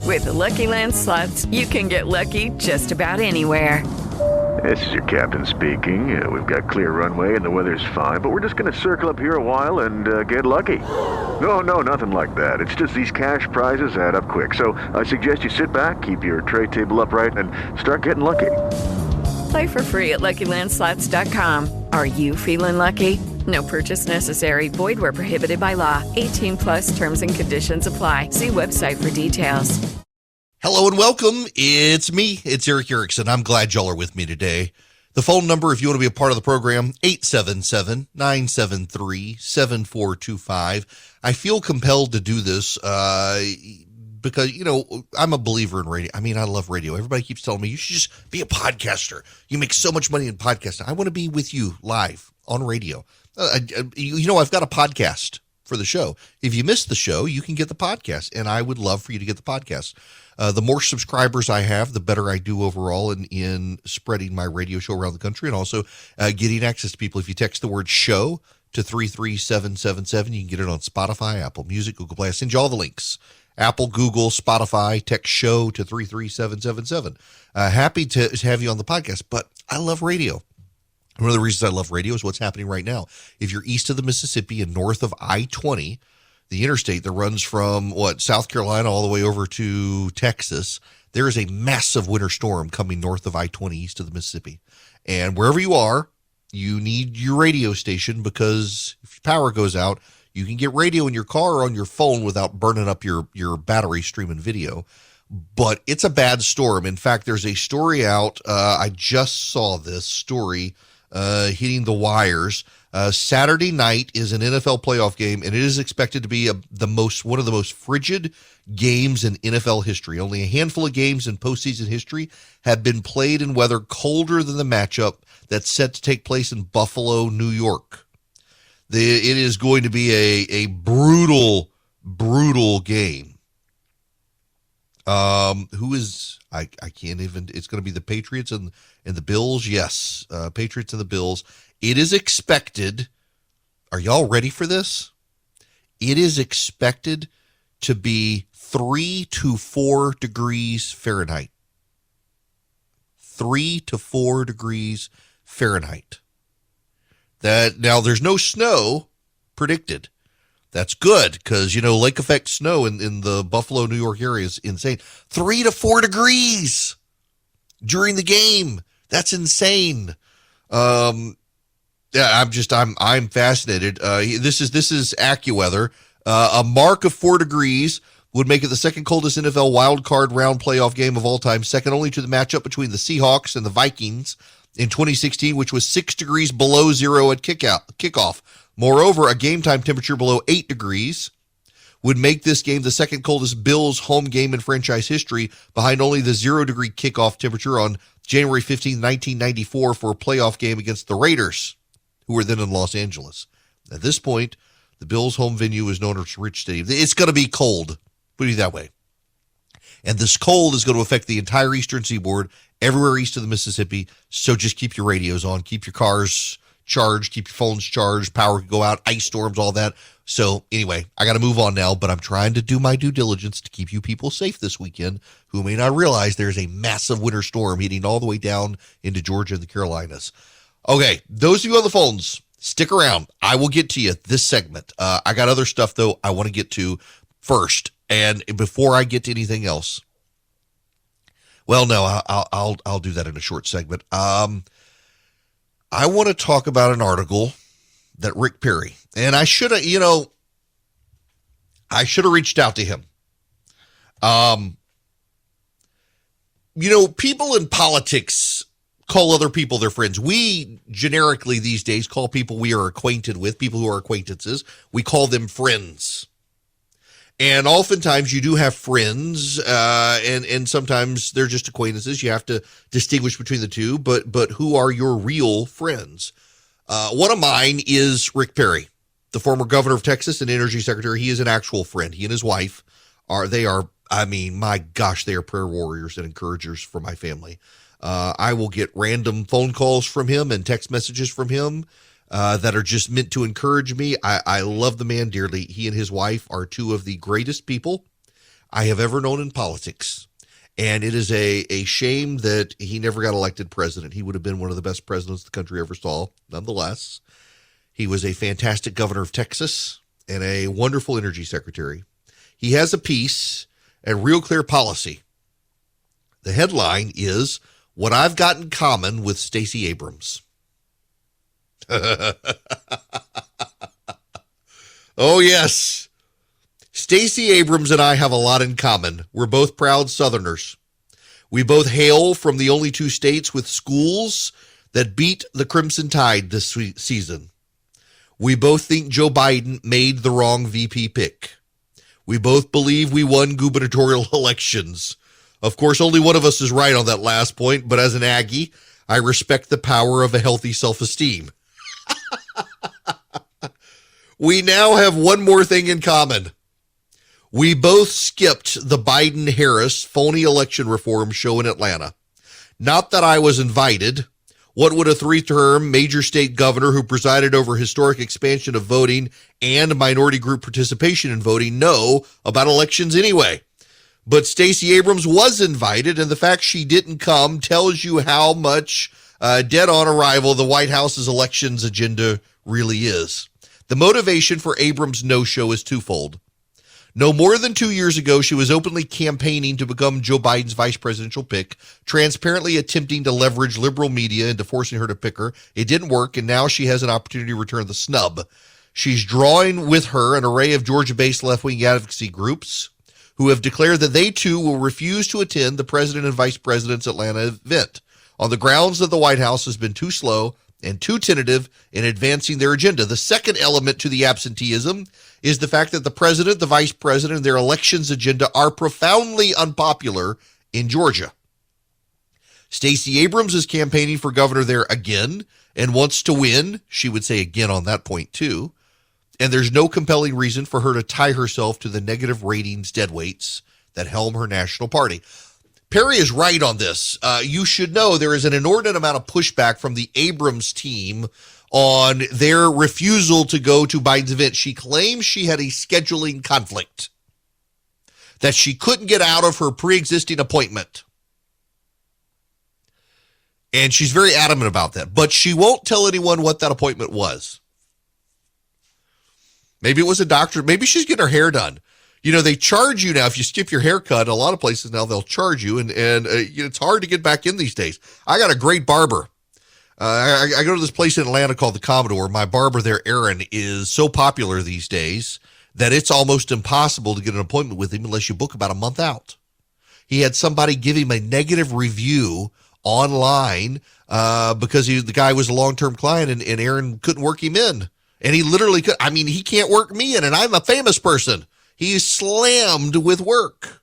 With the Lucky Land Slots, you can get lucky just about anywhere. This is your captain speaking. We've got clear runway and the weather's fine, but we're just going to circle up here a while and get lucky. No, nothing like that. It's just these cash prizes add up quick. So I suggest you sit back, keep your tray table upright, and start getting lucky. Play for free at LuckyLandSlots.com. Are you feeling lucky? No purchase necessary. Void where prohibited by law. 18 plus terms and conditions apply. See website for details. Hello and welcome. It's me. It's Eric Erickson. I'm glad y'all are with me today. The phone number, if you want to be a part of the program, 877-973-7425. I feel compelled to do this because, I'm a believer in radio. I mean, I love radio. Everybody keeps telling me, you should just be a podcaster. You make so much money in podcasting. I want to be with you live on radio. I've got a podcast for the show. If you missed the show, you can get the podcast, and I would love for you to get the podcast. The more subscribers I have, the better I do overall in spreading my radio show around the country, and also getting access to people. If you text the word show to 33777, you can get it on Spotify, Apple Music, Google Play. I send you all the links. Apple, Google, Spotify, text show to 33777. Happy to have you on the podcast, but I love radio. One of the reasons I love radio is what's happening right now. If you're east of the Mississippi and north of I-20, the interstate that runs from South Carolina all the way over to Texas, there is a massive winter storm coming north of I-20 east of the Mississippi. And wherever you are, you need your radio station, because if your power goes out, you can get radio in your car or on your phone without burning up your battery streaming video. But it's a bad storm. In fact, there's a story out. I just saw this story hitting the wires. Saturday night is an NFL playoff game, and it is expected to be one of the most frigid games in NFL history. Only a handful of games in postseason history have been played in weather colder than the matchup that's set to take place in Buffalo, New York. It is going to be a brutal, brutal game. Who is, I can't even, it's going to be the Patriots and the Bills. Yes. Patriots and the Bills. It is expected. Are y'all ready for this? It is expected to be 3 to 4 degrees Fahrenheit. 3 to 4 degrees Fahrenheit. Now there's no snow predicted. That's good, because, lake effect snow in the Buffalo, New York area is insane. 3 to 4 degrees during the game. That's insane. I'm fascinated. This is AccuWeather. A mark of 4 degrees would make it the second coldest NFL wild card round playoff game of all time, second only to the matchup between the Seahawks and the Vikings in 2016, which was 6 degrees below zero at kickoff. Moreover, a game time temperature below 8 degrees would make this game the second coldest Bills home game in franchise history, behind only the 0 degree kickoff temperature on January 15, 1994 for a playoff game against the Raiders, who were then in Los Angeles. At this point, the Bills' home venue is known as Rich Stadium. It's going to be cold, put it that way. And this cold is going to affect the entire eastern seaboard, everywhere east of the Mississippi. So just keep your radios on, keep your cars charged, keep your phones charged, power can go out, ice storms, all that. So anyway, I got to move on now, but I'm trying to do my due diligence to keep you people safe this weekend who may not realize there's a massive winter storm heading all the way down into Georgia and the Carolinas. Okay, those of you on the phones, stick around. I will get to you this segment. I got other stuff, though, I want to get to first. And before I get to anything else, well, no, I'll do that in a short segment. I want to talk about an article that Rick Perry, and I should have reached out to him. People in politics call other people their friends. We generically these days call people we are acquainted with, people who are acquaintances, we call them friends. And oftentimes you do have friends, and sometimes they're just acquaintances. You have to distinguish between the two, but who are your real friends? One of mine is Rick Perry, the former governor of Texas and energy secretary. He is an actual friend. He and his wife my gosh, they are prayer warriors and encouragers for my family. I will get random phone calls from him and text messages from him that are just meant to encourage me. I love the man dearly. He and his wife are two of the greatest people I have ever known in politics. And it is a shame that he never got elected president. He would have been one of the best presidents the country ever saw. Nonetheless, he was a fantastic governor of Texas and a wonderful energy secretary. He has a piece, a real clear policy. The headline is, "What I've Got in Common with Stacey Abrams." Oh, yes. Stacey Abrams and I have a lot in common. We're both proud Southerners. We both hail from the only two states with schools that beat the Crimson Tide this season. We both think Joe Biden made the wrong VP pick. We both believe we won gubernatorial elections. Of course, only one of us is right on that last point, but as an Aggie, I respect the power of a healthy self-esteem. We now have one more thing in common. We both skipped the Biden-Harris phony election reform show in Atlanta. Not that I was invited. What would a three-term major state governor who presided over historic expansion of voting and minority group participation in voting know about elections anyway? But Stacey Abrams was invited, and the fact she didn't come tells you how much dead-on arrival the White House's elections agenda really is. The motivation for Abrams' no-show is twofold. No more than 2 years ago, she was openly campaigning to become Joe Biden's vice presidential pick, transparently attempting to leverage liberal media into forcing her to pick her. It didn't work, and now she has an opportunity to return the snub. She's drawing with her an array of Georgia-based left-wing advocacy groups who have declared that they too will refuse to attend the president and vice president's Atlanta event on the grounds that the White House has been too slow and too tentative in advancing their agenda. The second element to the absenteeism is the fact that the president, the vice president, and their elections agenda are profoundly unpopular in Georgia. Stacey Abrams is campaigning for governor there again and wants to win. She would say again on that point too. And there's no compelling reason for her to tie herself to the negative ratings deadweights that helm her national party. Perry is right on this. You should know there is an inordinate amount of pushback from the Abrams team on their refusal to go to Biden's event. She claims she had a scheduling conflict, that she couldn't get out of her pre-existing appointment. And she's very adamant about that. But she won't tell anyone what that appointment was. Maybe it was a doctor. Maybe she's getting her hair done. You know, they charge you now if you skip your haircut. A lot of places now they'll charge you, and it's hard to get back in these days. I got a great barber. I go to this place in Atlanta called the Commodore. My barber there, Aaron, is so popular these days that it's almost impossible to get an appointment with him unless you book about a month out. He had somebody give him a negative review online because the guy was a long-term client, and Aaron couldn't work him in. And he literally could. I mean, he can't work me in, and I'm a famous person. He's slammed with work,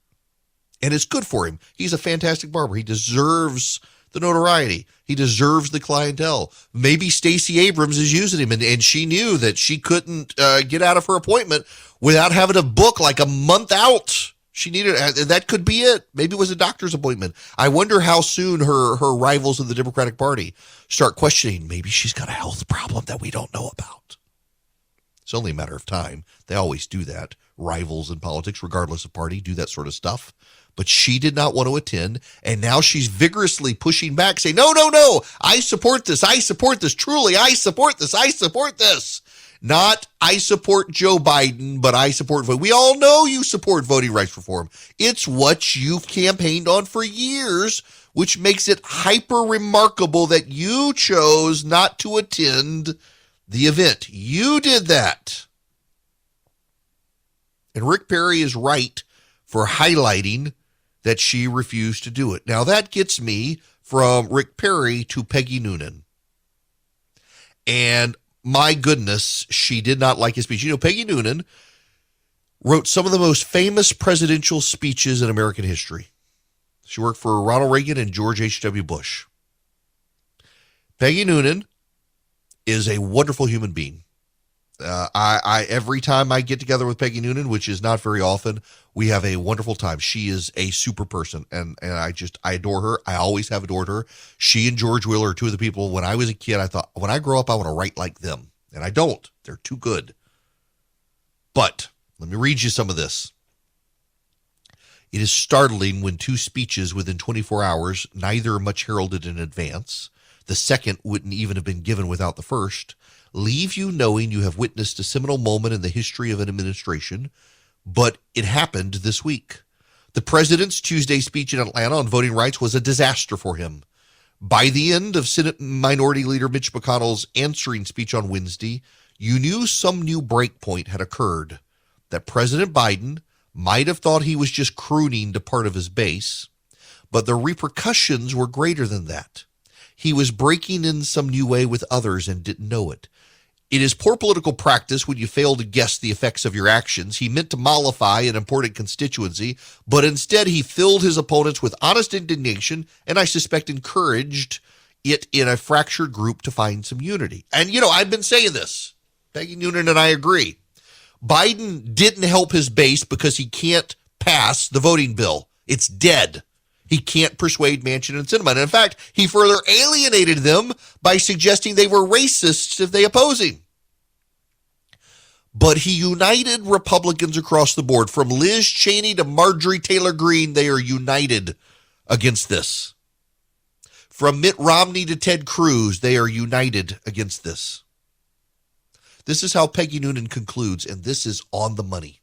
and it's good for him. He's a fantastic barber. He deserves the notoriety. He deserves the clientele. Maybe Stacey Abrams is using him, and she knew that she couldn't get out of her appointment without having to book like a month out. She needed, that could be it. Maybe it was a doctor's appointment. I wonder how soon her rivals in the Democratic Party start questioning, maybe she's got a health problem that we don't know about. It's only a matter of time. They always do that. Rivals in politics, regardless of party, do that sort of stuff. But she did not want to attend, and now she's vigorously pushing back, saying, no, I support this. Truly, I support this. Not, I support Joe Biden, but I support voting. We all know you support voting rights reform. It's what you've campaigned on for years, which makes it hyper remarkable that you chose not to attend the event. You did that. And Rick Perry is right for highlighting that she refused to do it. Now that gets me from Rick Perry to Peggy Noonan. And my goodness, she did not like his speech. You know, Peggy Noonan wrote some of the most famous presidential speeches in American history. She worked for Ronald Reagan and George H.W. Bush. Peggy Noonan is a wonderful human being. I every time I get together with Peggy Noonan, which is not very often, we have a wonderful time. She is a super person, and I adore her. I always have adored her. She and George Wheeler are two of the people, when I was a kid, I thought, when I grow up, I want to write like them. And I don't. They're too good. But let me read you some of this. It is startling when two speeches within 24 hours, neither much heralded in advance, the second wouldn't even have been given without the first, leave you knowing you have witnessed a seminal moment in the history of an administration, but it happened this week. The president's Tuesday speech in Atlanta on voting rights was a disaster for him. By the end of Senate Minority Leader Mitch McConnell's answering speech on Wednesday, you knew some new breakpoint had occurred, that President Biden might have thought he was just crooning to part of his base, but the repercussions were greater than that. He was breaking in some new way with others and didn't know it. It is poor political practice when you fail to guess the effects of your actions. He meant to mollify an important constituency, but instead he filled his opponents with honest indignation and I suspect encouraged it in a fractured group to find some unity. And, I've been saying this. Peggy Noonan and I agree. Biden didn't help his base because he can't pass the voting bill. It's dead. He can't persuade Manchin and Sinema. And in fact, he further alienated them by suggesting they were racists if they oppose him. But he united Republicans across the board. From Liz Cheney to Marjorie Taylor Greene, they are united against this. From Mitt Romney to Ted Cruz, they are united against this. This is how Peggy Noonan concludes, and this is on the money.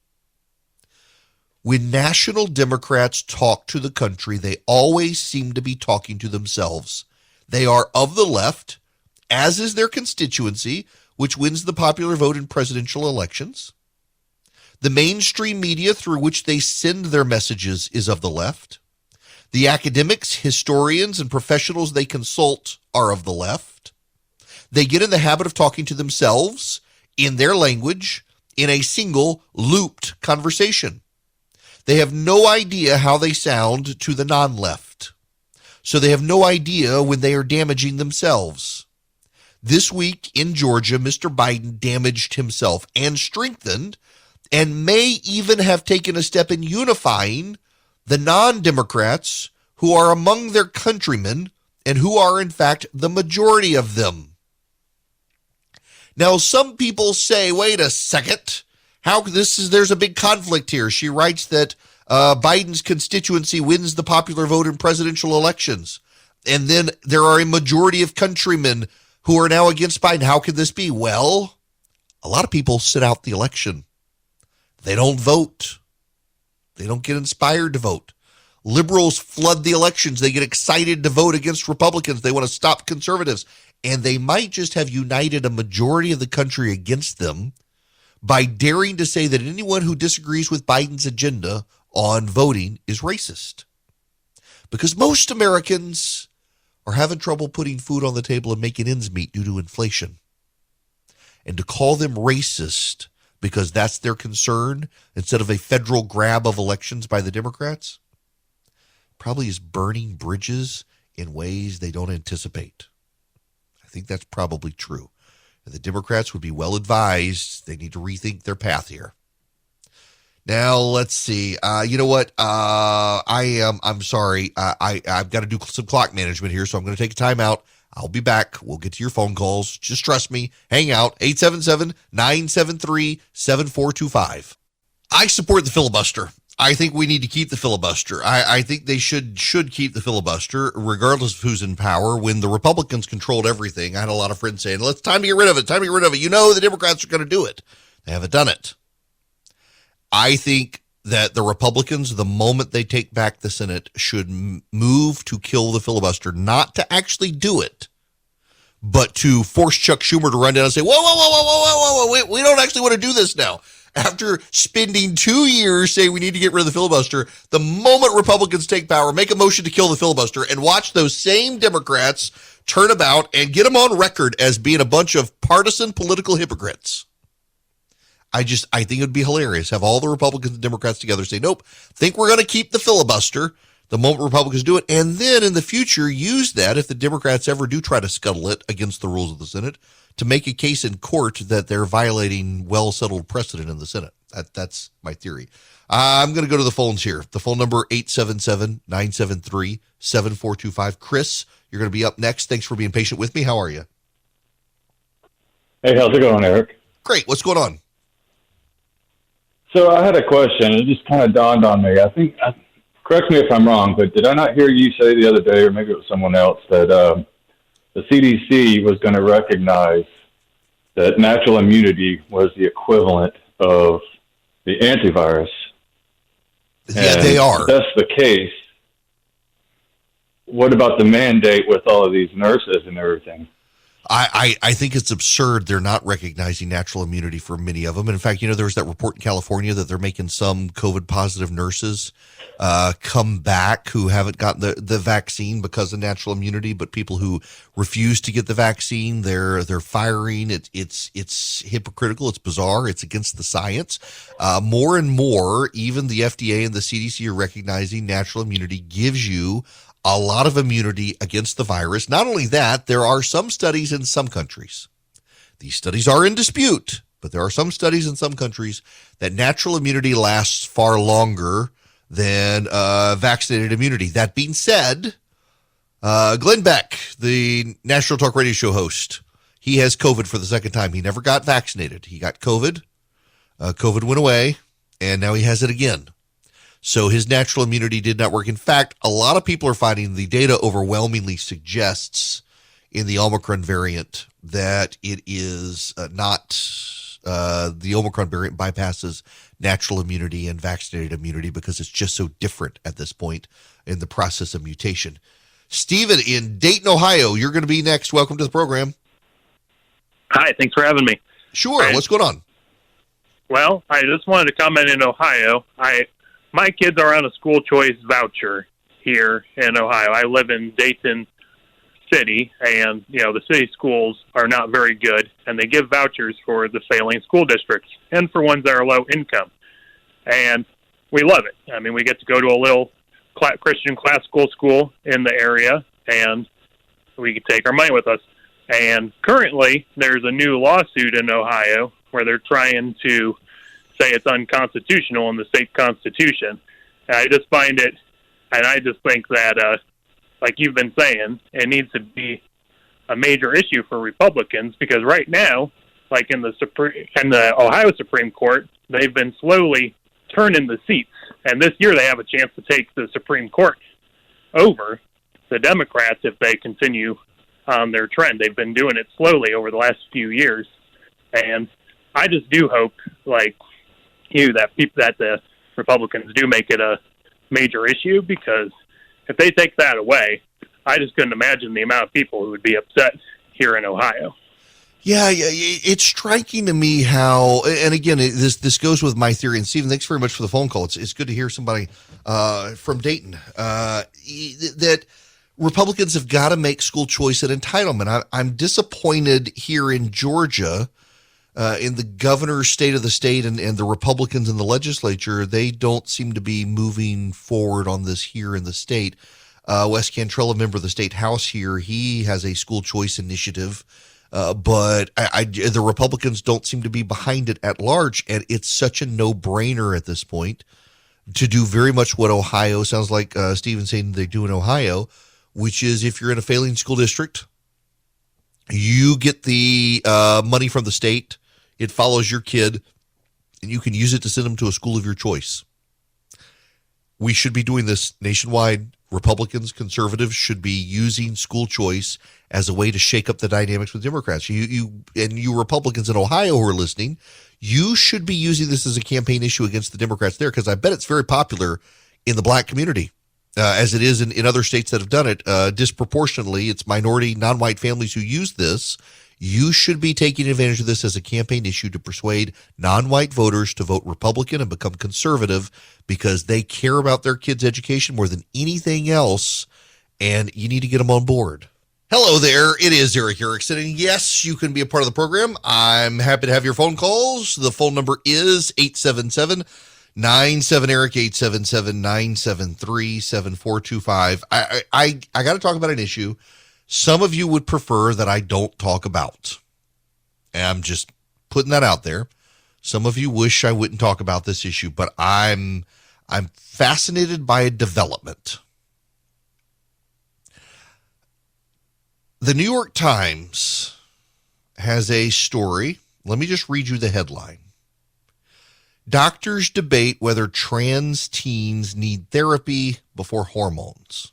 When national Democrats talk to the country, they always seem to be talking to themselves. They are of the left, as is their constituency, which wins the popular vote in presidential elections. The mainstream media through which they send their messages is of the left. The academics, historians, and professionals they consult are of the left. They get in the habit of talking to themselves in their language in a single looped conversation. They have no idea how they sound to the non-left. So they have no idea when they are damaging themselves. This week in Georgia, Mr. Biden damaged himself and strengthened and may even have taken a step in unifying the non-Democrats who are among their countrymen and who are, in fact, the majority of them. Now, some people say, wait a second, there's a big conflict here. She writes that Biden's constituency wins the popular vote in presidential elections. And then there are a majority of countrymen who are now against Biden. How could this be? Well, a lot of people sit out the election. They don't vote. They don't get inspired to vote. Liberals flood the elections. They get excited to vote against Republicans. They want to stop conservatives. And they might just have united a majority of the country against them by daring to say that anyone who disagrees with Biden's agenda on voting is racist. Because most Americans are having trouble putting food on the table and making ends meet due to inflation. And to call them racist because that's their concern instead of a federal grab of elections by the Democrats probably is burning bridges in ways they don't anticipate. I think that's probably true. And the Democrats would be well advised. They need to rethink their path here. Now, let's see. You know what? I'm sorry. I've got to do some clock management here, so I'm going to take a time out. I'll be back. We'll get to your phone calls. Just trust me. Hang out. 877-973-7425. I support the filibuster. I think we need to keep the filibuster. I think they should keep the filibuster regardless of who's in power. When the Republicans controlled everything, I had a lot of friends saying, it's time to get rid of it, time to get rid of it. You know the Democrats are going to do it. They haven't done it. I think that the Republicans, the moment they take back the Senate, should move to kill the filibuster, not to actually do it, but to force Chuck Schumer to run down and say, whoa, we don't actually want to do this now. After spending 2 years saying we need to get rid of the filibuster, the moment Republicans take power, make a motion to kill the filibuster and watch those same Democrats turn about and get them on record as being a bunch of partisan political hypocrites. I think it would be hilarious. Have all the Republicans and Democrats together say, nope, think we're going to keep the filibuster the moment Republicans do it. And then in the future, use that if the Democrats ever do try to scuttle it against the rules of the Senate to make a case in court that they're violating well-settled precedent in the Senate. That's my theory. I'm going to go to the phones here. The phone number, 877-973-7425. Chris, you're going to be up next. Thanks for being patient with me. How are you? Hey, how's it going, Eric? Great. What's going on? So I had a question. It just kind of dawned on me. I think correct me if I'm wrong, but did I not hear you say the other day, or maybe it was someone else, that the CDC was going to recognize that natural immunity was the equivalent of the antivirus? Yeah, And they are. if that's the case, what about the mandate with all of these nurses and everything? I think it's absurd they're not recognizing natural immunity for many of them. And in fact, there was that report in California that they're making some COVID positive nurses come back who haven't gotten the vaccine because of natural immunity, but people who refuse to get the vaccine, they're firing. It's hypocritical. It's bizarre. It's against the science. More and more, even the FDA and the CDC are recognizing natural immunity gives you a lot of immunity against the virus. Not only that, there are some studies in some countries. These studies are in dispute, but there are some studies in some countries that natural immunity lasts far longer than vaccinated immunity. That being said, Glenn Beck, the National Talk Radio Show host, he has COVID for the second time. He never got vaccinated. He got COVID. COVID went away, and now he has it again. So his natural immunity did not work. In fact, a lot of people are finding the data overwhelmingly suggests in the Omicron variant that it is not the Omicron variant bypasses natural immunity and vaccinated immunity because it's just so different at this point in the process of mutation. Stephen in Dayton, Ohio, you're going to be next. Welcome to the program. Hi, thanks for having me. Sure. What's going on? Well, I just wanted to comment in Ohio. My kids are on a school choice voucher here in Ohio. I live in Dayton City, and, the city schools are not very good, and they give vouchers for the failing school districts and for ones that are low income. And we love it. I mean, we get to go to a little Christian classical school in the area, and we can take our money with us. And currently, there's a new lawsuit in Ohio where they're trying to say it's unconstitutional in the state constitution. And I just find it, and I just think that, like you've been saying, it needs to be a major issue for Republicans, because right now, like in the Ohio Supreme Court, they've been slowly turning the seats. And this year they have a chance to take the Supreme Court over the Democrats if they continue on their trend. They've been doing it slowly over the last few years. And I just do hope, like that the Republicans do make it a major issue, because if they take that away, I just couldn't imagine the amount of people who would be upset here in Ohio. Yeah, it's striking to me how, and again, this goes with my theory. And Stephen, thanks very much for the phone call. It's good to hear somebody from Dayton that Republicans have got to make school choice an entitlement. I'm disappointed here in Georgia. In the governor's state of the state and the Republicans in the legislature, they don't seem to be moving forward on this here in the state. Wes Cantrell, a member of the state house here, he has a school choice initiative, but the Republicans don't seem to be behind it at large, and it's such a no-brainer at this point to do very much what Ohio, sounds like Stephen saying they do in Ohio, which is if you're in a failing school district, you get the money from the state. It follows your kid, and you can use it to send them to a school of your choice. We should be doing this nationwide. Republicans, conservatives should be using school choice as a way to shake up the dynamics with Democrats. You Republicans in Ohio who are listening, you should be using this as a campaign issue against the Democrats there, because I bet it's very popular in the black community, as it is in other states that have done it disproportionately. It's minority, non-white families who use this. You should be taking advantage of this as a campaign issue to persuade non-white voters to vote Republican and become conservative, because they care about their kids' education more than anything else, and you need to get them on board. Hello there, it is Eric Erickson, and yes, you can be a part of the program. I'm happy to have your phone calls. The phone number is 877-97-ERIC, 877-973-7425. I got to talk about an issue some of you would prefer that I don't talk about. And I'm just putting that out there. Some of you wish I wouldn't talk about this issue, but I'm fascinated by a development. The New York Times has a story. Let me just read you the headline. Doctors debate whether trans teens need therapy before hormones.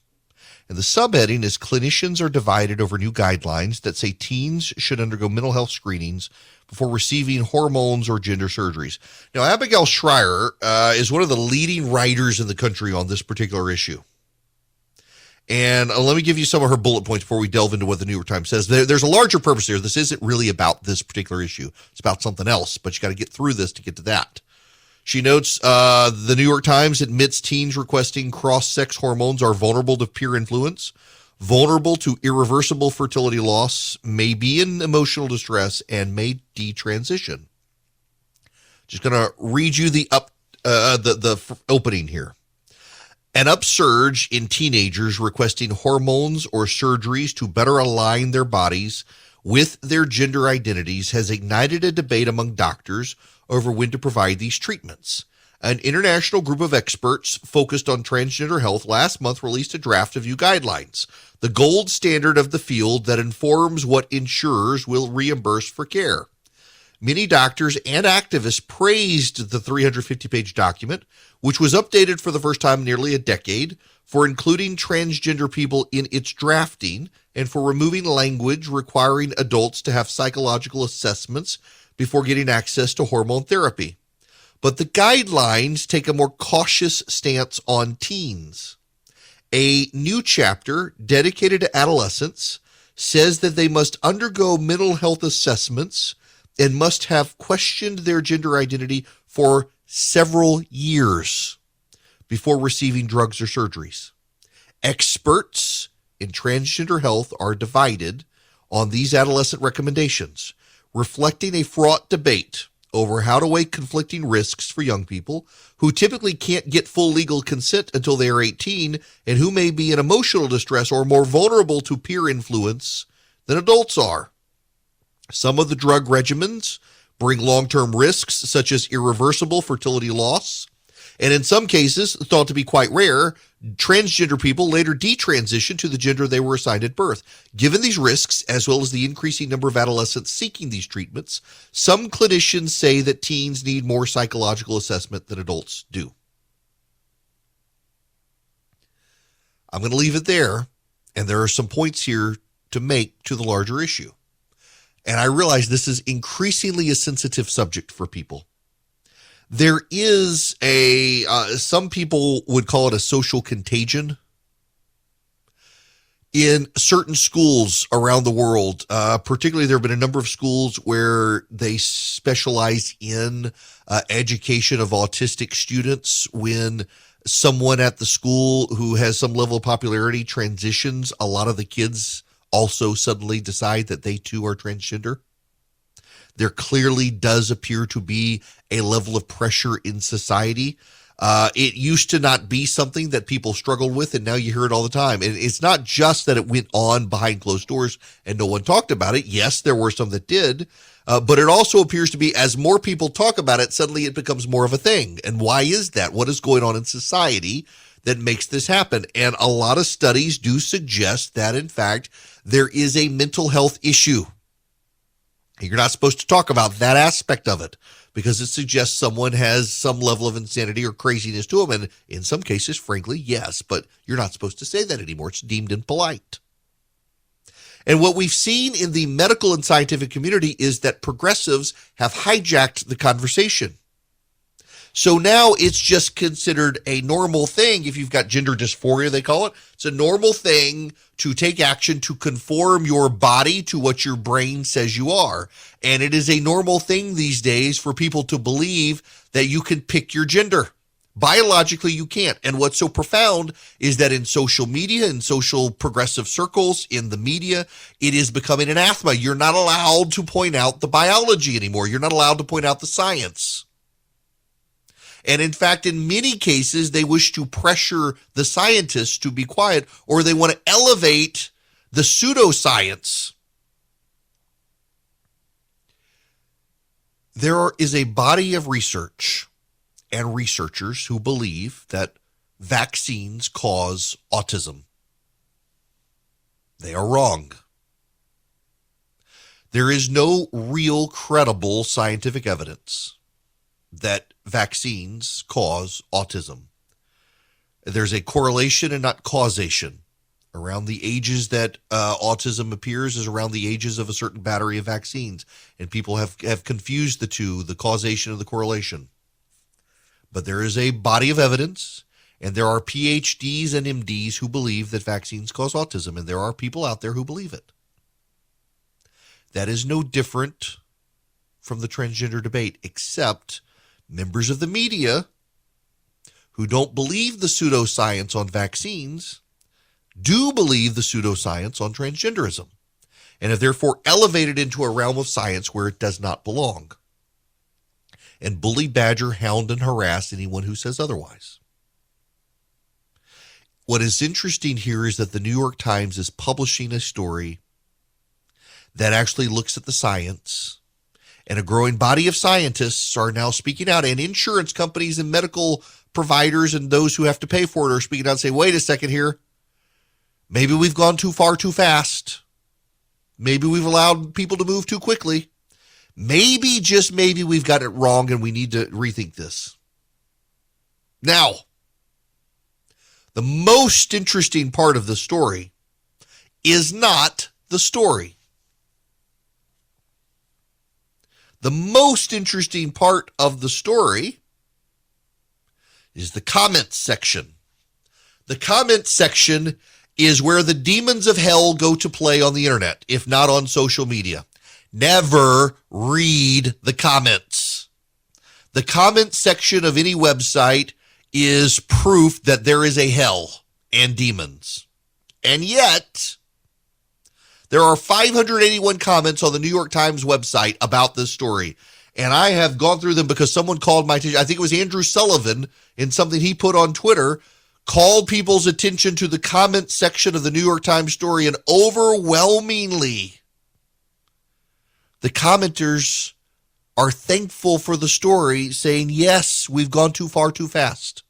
And the subheading is clinicians are divided over new guidelines that say teens should undergo mental health screenings before receiving hormones or gender surgeries. Now, Abigail Schreier is one of the leading writers in the country on this particular issue. And let me give you some of her bullet points before we delve into what the New York Times says. There's a larger purpose here. This isn't really about this particular issue. It's about something else, but you got to get through this to get to that. She notes the New York Times admits teens requesting cross-sex hormones are vulnerable to peer influence, vulnerable to irreversible fertility loss, may be in emotional distress, and may detransition. Just going to read you the opening here. An upsurge in teenagers requesting hormones or surgeries to better align their bodies with their gender identities has ignited a debate among doctors over when to provide these treatments. An international group of experts focused on transgender health last month released a draft of new guidelines, the gold standard of the field that informs what insurers will reimburse for care. Many doctors and activists praised the 350-page document, which was updated for the first time in nearly a decade, for including transgender people in its drafting and for removing language requiring adults to have psychological assessments before getting access to hormone therapy. But the guidelines take a more cautious stance on teens. A new chapter dedicated to adolescents says that they must undergo mental health assessments and must have questioned their gender identity for several years before receiving drugs or surgeries. Experts in transgender health are divided on these adolescent recommendations, reflecting a fraught debate over how to weigh conflicting risks for young people who typically can't get full legal consent until they are 18 and who may be in emotional distress or more vulnerable to peer influence than adults are. Some of the drug regimens bring long-term risks such as irreversible fertility loss, and in some cases, thought to be quite rare, transgender people later detransition to the gender they were assigned at birth. Given these risks, as well as the increasing number of adolescents seeking these treatments, some clinicians say that teens need more psychological assessment than adults do. I'm going to leave it there, and there are some points here to make to the larger issue. And I realize this is increasingly a sensitive subject for people. There is some people would call it a social contagion in certain schools around the world. Particularly, there have been a number of schools where they specialize in education of autistic students. When someone at the school who has some level of popularity transitions, a lot of the kids also suddenly decide that they too are transgender. There clearly does appear to be a level of pressure in society. It used to not be something that people struggled with, and now you hear it all the time. And it's not just that it went on behind closed doors and no one talked about it. Yes, there were some that did, but it also appears to be as more people talk about it, suddenly it becomes more of a thing. And why is that? What is going on in society that makes this happen? And a lot of studies do suggest that, in fact, there is a mental health issue. You're not supposed to talk about that aspect of it because it suggests someone has some level of insanity or craziness to them. And in some cases, frankly, yes, but you're not supposed to say that anymore. It's deemed impolite. And what we've seen in the medical and scientific community is that progressives have hijacked the conversation. So now it's just considered a normal thing. If you've got gender dysphoria, they call it, it's a normal thing to take action to conform your body to what your brain says you are. And it is a normal thing these days for people to believe that you can pick your gender. Biologically, you can't. And what's so profound is that in social media, in social progressive circles, in the media, it is becoming anathema. You're not allowed to point out the biology anymore. You're not allowed to point out the science. And in fact, in many cases, they wish to pressure the scientists to be quiet, or they want to elevate the pseudoscience. There is a body of research and researchers who believe that vaccines cause autism. They are wrong. There is no real credible scientific evidence that vaccines cause autism. There's a correlation and not causation. Around the ages that autism appears is around the ages of a certain battery of vaccines. And people have confused the two, the causation and the correlation. But there is a body of evidence, and there are PhDs and MDs who believe that vaccines cause autism, and there are people out there who believe it. That is no different from the transgender debate, except members of the media who don't believe the pseudoscience on vaccines do believe the pseudoscience on transgenderism, and have therefore elevated into a realm of science where it does not belong, and bully, badger, hound, and harass anyone who says otherwise. What is interesting here is that the New York Times is publishing a story that actually looks at the science, and a growing body of scientists are now speaking out, and insurance companies and medical providers and those who have to pay for it are speaking out and say, wait a second here. Maybe we've gone too far too fast. Maybe we've allowed people to move too quickly. Maybe, just maybe, we've got it wrong and we need to rethink this. Now, the most interesting part of the story is not the story. The most interesting part of the story is the comments section. The comments section is where the demons of hell go to play on the internet, if not on social media. Never read the comments. The comment section of any website is proof that there is a hell and demons. And yet, there are 581 comments on the New York Times website about this story. And I have gone through them because someone called my attention. I think it was Andrew Sullivan in something he put on Twitter, called people's attention to the comment section of the New York Times story, and overwhelmingly, the commenters are thankful for the story, saying, yes, we've gone too far too fast.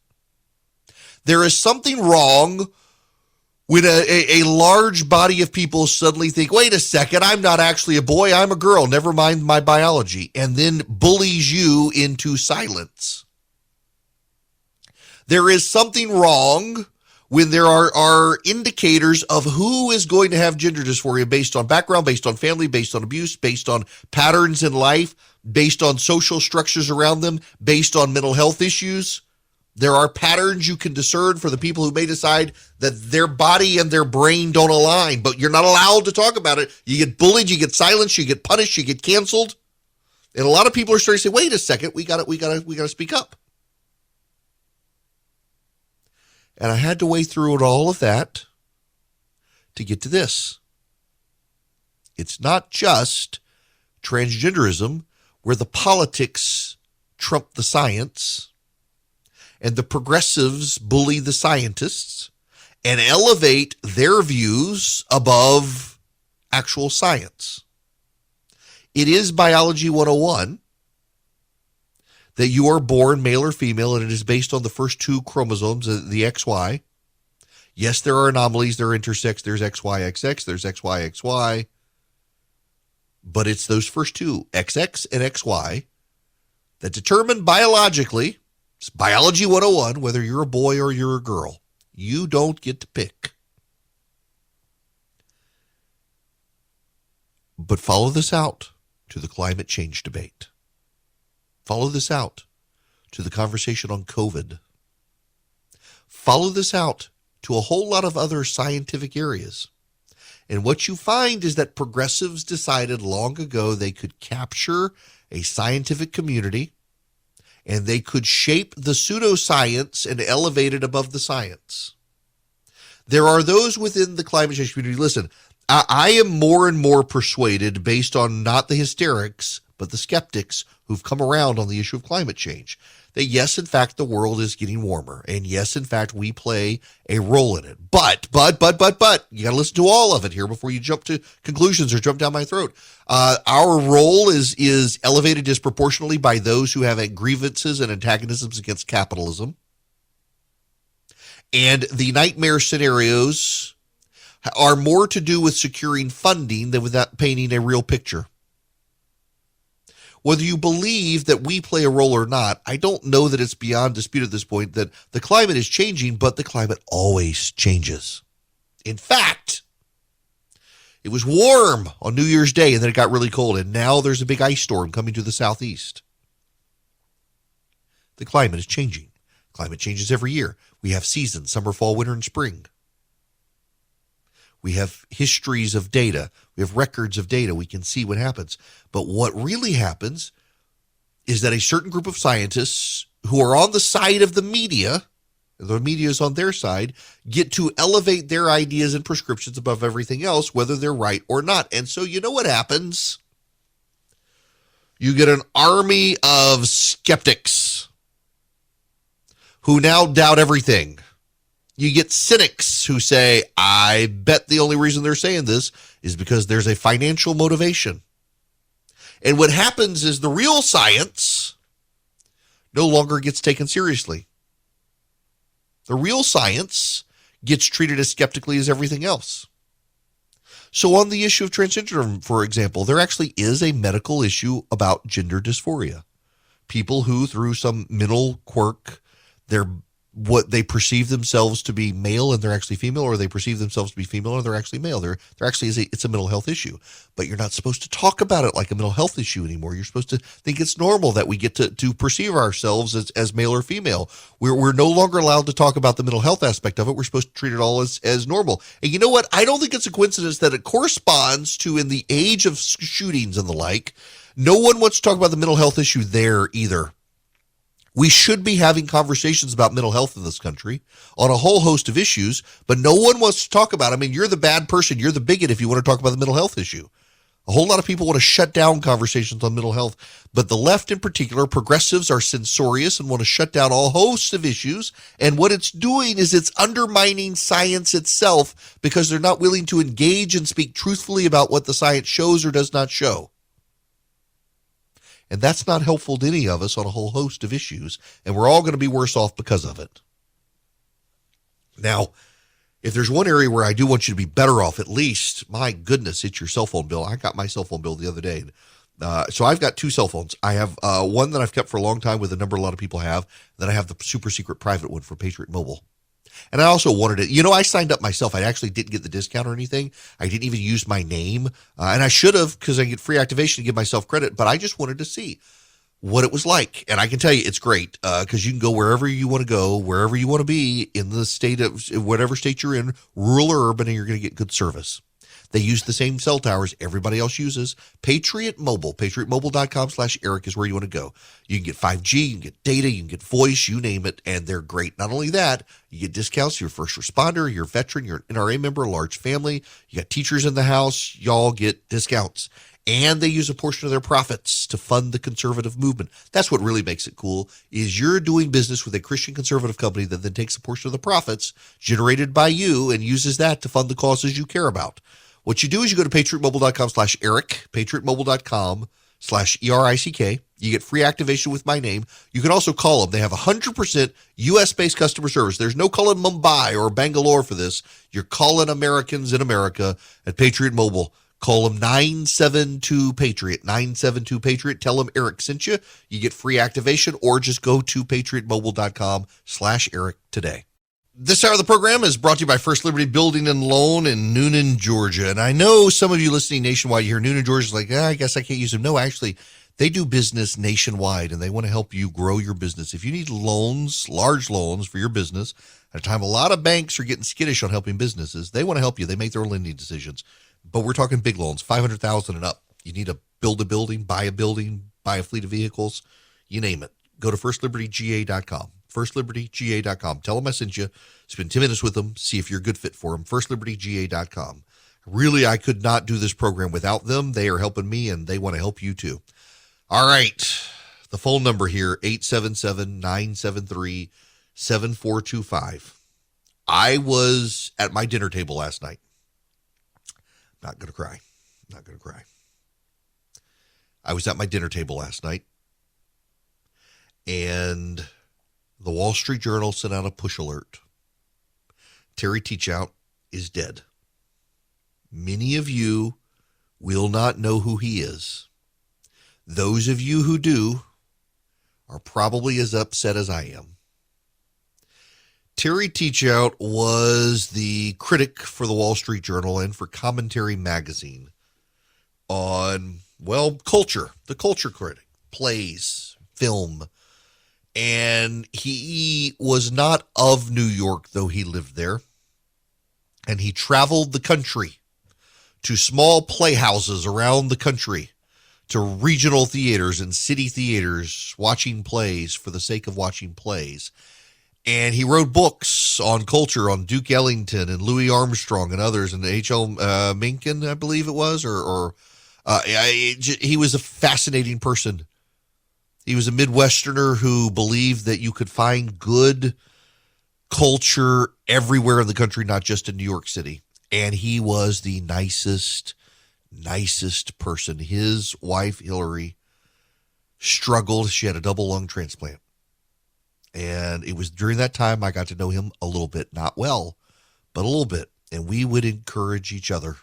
There is something wrong when a large body of people suddenly think, wait a second, I'm not actually a boy, I'm a girl, never mind my biology, and then bullies you into silence. There is something wrong when there are indicators of who is going to have gender dysphoria based on background, based on family, based on abuse, based on patterns in life, based on social structures around them, based on mental health issues. There are patterns you can discern for the people who may decide that their body and their brain don't align, but you're not allowed to talk about it. You get bullied, you get silenced, you get punished, you get canceled. And a lot of people are starting to say, wait a second, we got to speak up. And I had to wade through all of that to get to this. It's not just transgenderism where the politics trump the science and the progressives bully the scientists and elevate their views above actual science. It is Biology 101 that you are born male or female, and it is based on the first two chromosomes, the XY. Yes, there are anomalies, there are intersex, there's XYXX, there's XYXY, but it's those first two, XX and XY, that determine biologically, it's Biology 101, whether you're a boy or you're a girl. You don't get to pick. But follow this out to the climate change debate. Follow this out to the conversation on COVID. Follow this out to a whole lot of other scientific areas. And what you find is that progressives decided long ago they could capture a scientific community and they could shape the pseudoscience and elevate it above the science. There are those within the climate change community. Listen, I am more and more persuaded, based on not the hysterics, but the skeptics who've come around on the issue of climate change, that yes, in fact, the world is getting warmer. And yes, in fact, we play a role in it. But, you got to listen to all of it here before you jump to conclusions or jump down my throat. Our role is elevated disproportionately by those who have grievances and antagonisms against capitalism. And the nightmare scenarios are more to do with securing funding than with that painting a real picture. Whether you believe that we play a role or not, I don't know that it's beyond dispute at this point that the climate is changing, but the climate always changes. In fact, it was warm on New Year's Day, and then it got really cold, and now there's a big ice storm coming to the southeast. The climate is changing. Climate changes every year. We have seasons, summer, fall, winter, and spring. We have histories of data. We have records of data. We can see what happens. But what really happens is that a certain group of scientists who are on the side of the media is on their side, get to elevate their ideas and prescriptions above everything else, whether they're right or not. And so you know what happens? You get an army of skeptics who now doubt everything. You get cynics who say, I bet the only reason they're saying this is because there's a financial motivation. And what happens is the real science no longer gets taken seriously. The real science gets treated as skeptically as everything else. So on the issue of transgenderism, for example, there actually is a medical issue about gender dysphoria. People who, through some mental quirk, what they perceive themselves to be male and they're actually female, or they perceive themselves to be female and they're actually male. There actually is it's a mental health issue, but you're not supposed to talk about it like a mental health issue anymore. You're supposed to think it's normal that we get to perceive ourselves as male or female. We're no longer allowed to talk about the mental health aspect of it. We're supposed to treat it all as normal. And you know what? I don't think it's a coincidence that it corresponds to, in the age of shootings and the like, no one wants to talk about the mental health issue there either. We should be having conversations about mental health in this country on a whole host of issues, but no one wants to talk about it. I mean, you're the bad person. You're the bigot if you want to talk about the mental health issue. A whole lot of people want to shut down conversations on mental health, but the left in particular, progressives, are censorious and want to shut down all hosts of issues. And what it's doing is it's undermining science itself because they're not willing to engage and speak truthfully about what the science shows or does not show. And that's not helpful to any of us on a whole host of issues, and we're all going to be worse off because of it. Now, if there's one area where I do want you to be better off, at least, my goodness, it's your cell phone bill. I got my cell phone bill the other day. So I've got two cell phones. I have one that I've kept for a long time with a number a lot of people have. Then I have the super secret private one for Patriot Mobile. And I also wanted it. You know, I signed up myself. I actually didn't get the discount or anything. I didn't even use my name. And I should have, because I get free activation to give myself credit. But I just wanted to see what it was like. And I can tell you it's great because you can go wherever you want to go, wherever you want to be in the state of whatever state you're in, rural or urban, and you're going to get good service. They use the same cell towers everybody else uses. Patriot Mobile, patriotmobile.com/Eric is where you want to go. You can get 5G, you can get data, you can get voice, you name it, and they're great. Not only that, you get discounts. You're a first responder, you're a veteran, you're an NRA member, a large family. You got teachers in the house, y'all get discounts. And they use a portion of their profits to fund the conservative movement. That's what really makes it cool, is you're doing business with a Christian conservative company that then takes a portion of the profits generated by you and uses that to fund the causes you care about. What you do is you go to patriotmobile.com/Eric, patriotmobile.com/ERICK. You get free activation with my name. You can also call them. They have 100% U.S.-based customer service. There's no calling Mumbai or Bangalore for this. You're calling Americans in America at Patriot Mobile. Call them 972-PATRIOT, 972-PATRIOT. Tell them Eric sent you. You get free activation, or just go to patriotmobile.com/Eric today. This hour of the program is brought to you by First Liberty Building and Loan in Noonan, Georgia. And I know some of you listening nationwide, you hear Noonan, Georgia is like, I guess I can't use them. No, actually, they do business nationwide, and they want to help you grow your business. If you need loans, large loans for your business, at a time a lot of banks are getting skittish on helping businesses, they want to help you. They make their own lending decisions. But we're talking big loans, $500,000 and up. You need to build a building, buy a fleet of vehicles, you name it. Go to firstlibertyga.com. firstlibertyga.com. Tell them I sent you. Spend 10 minutes with them. See if you're a good fit for them. firstlibertyga.com. Really, I could not do this program without them. They are helping me, and they want to help you too. All right. The phone number here, 877-973-7425. I was at my dinner table last night. Not going to cry. Not going to cry. I was at my dinner table last night, and the Wall Street Journal sent out a push alert. Terry Teachout is dead. Many of you will not know who he is. Those of you who do are probably as upset as I am. Terry Teachout was the critic for the Wall Street Journal and for Commentary Magazine on, well, culture, the culture critic, plays, film. And he was not of New York, though he lived there. And he traveled the country to small playhouses around the country, to regional theaters and city theaters, watching plays for the sake of watching plays. And he wrote books on culture, on Duke Ellington and Louis Armstrong and others, and H.L. Mencken, I believe it was, he was a fascinating person. He was a Midwesterner who believed that you could find good culture everywhere in the country, not just in New York City. And he was the nicest person. His wife, Hillary, struggled. She had a double lung transplant. And it was during that time I got to know him a little bit, not well, but a little bit. And we would encourage each other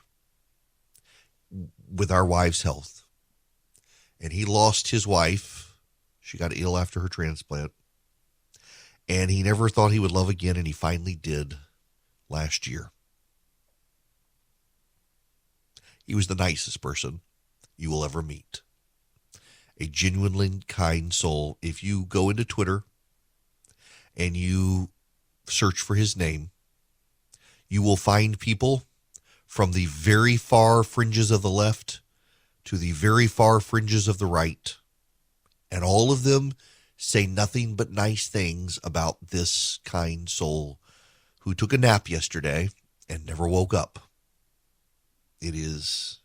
with our wife's health. And he lost his wife. She got ill after her transplant. And he never thought he would love again, and he finally did last year. He was the nicest person you will ever meet. A genuinely kind soul. If you go into Twitter and you search for his name, you will find people from the very far fringes of the left to the very far fringes of the right. And all of them say nothing but nice things about this kind soul who took a nap yesterday and never woke up. It is,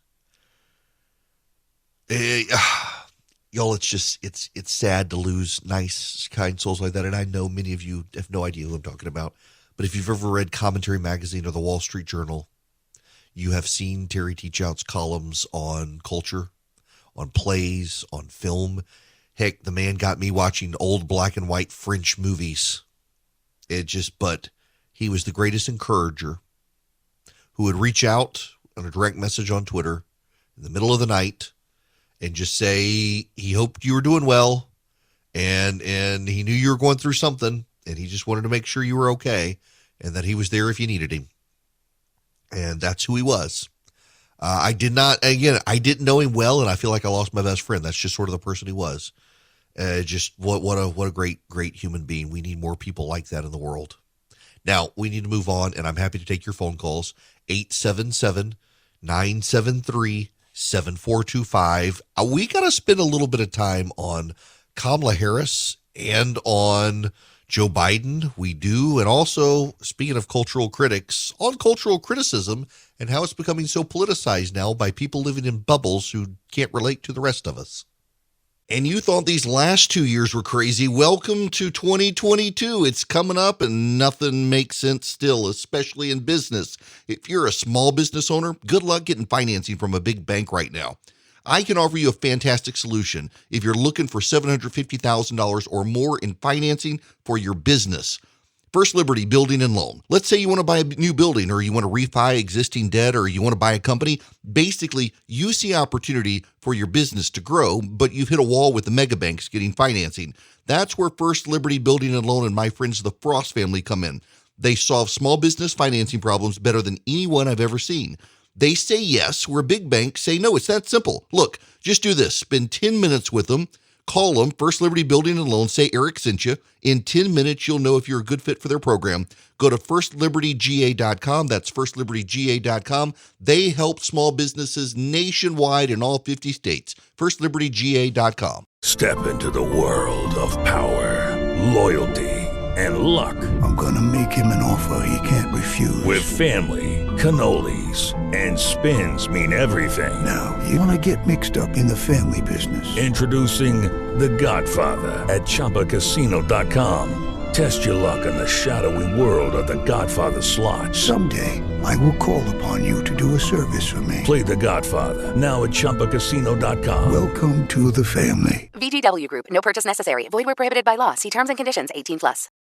y'all, it's sad to lose nice, kind souls like that. And I know many of you have no idea who I'm talking about. But if you've ever read Commentary Magazine or the Wall Street Journal, you have seen Terry Teachout's columns on culture, on plays, on film. Heck, the man got me watching old black and white French movies. But he was the greatest encourager who would reach out on a direct message on Twitter in the middle of the night and just say he hoped you were doing well and he knew you were going through something and he just wanted to make sure you were okay and that he was there if you needed him. And that's who he was. I didn't know him well, and I feel like I lost my best friend. That's just sort of the person he was. Just what a great human being. We need more people like that in the world. Now, we need to move on, and I'm happy to take your phone calls. 877-973-7425. We got to spend a little bit of time on Kamala Harris and on Joe Biden. We do. And also, speaking of cultural critics, on cultural criticism and how it's becoming so politicized now by people living in bubbles who can't relate to the rest of us. And you thought these last 2 years were crazy. Welcome to 2022. It's coming up and nothing makes sense still, especially in business. If you're a small business owner, good luck getting financing from a big bank right now. I can offer you a fantastic solution if you're looking for $750,000 or more in financing for your business. First Liberty Building and Loan. Let's say you want to buy a new building or you want to refi existing debt or you want to buy a company. Basically, you see opportunity for your business to grow, but you've hit a wall with the mega banks getting financing. That's where First Liberty Building and Loan and my friends the Frost family come in. They solve small business financing problems better than anyone I've ever seen. They say yes, where big banks say no. It's that simple. Look, just do this. Spend 10 minutes with them. Call them, First Liberty Building and Loan. Say Eric sent you. In 10 minutes, you'll know if you're a good fit for their program. Go to firstlibertyga.com. That's firstlibertyga.com. They help small businesses nationwide in all 50 states. Firstlibertyga.com. Step into the world of power, loyalty, and luck. I'm going to make him an offer he can't refuse. With family, cannolis, and spins mean everything. Now, you want to get mixed up in the family business. Introducing The Godfather at ChumbaCasino.com. Test your luck in the shadowy world of The Godfather slot. Someday, I will call upon you to do a service for me. Play The Godfather now at ChumbaCasino.com. Welcome to the family. VGW Group. No purchase necessary. Void where prohibited by law. See terms and conditions. 18+.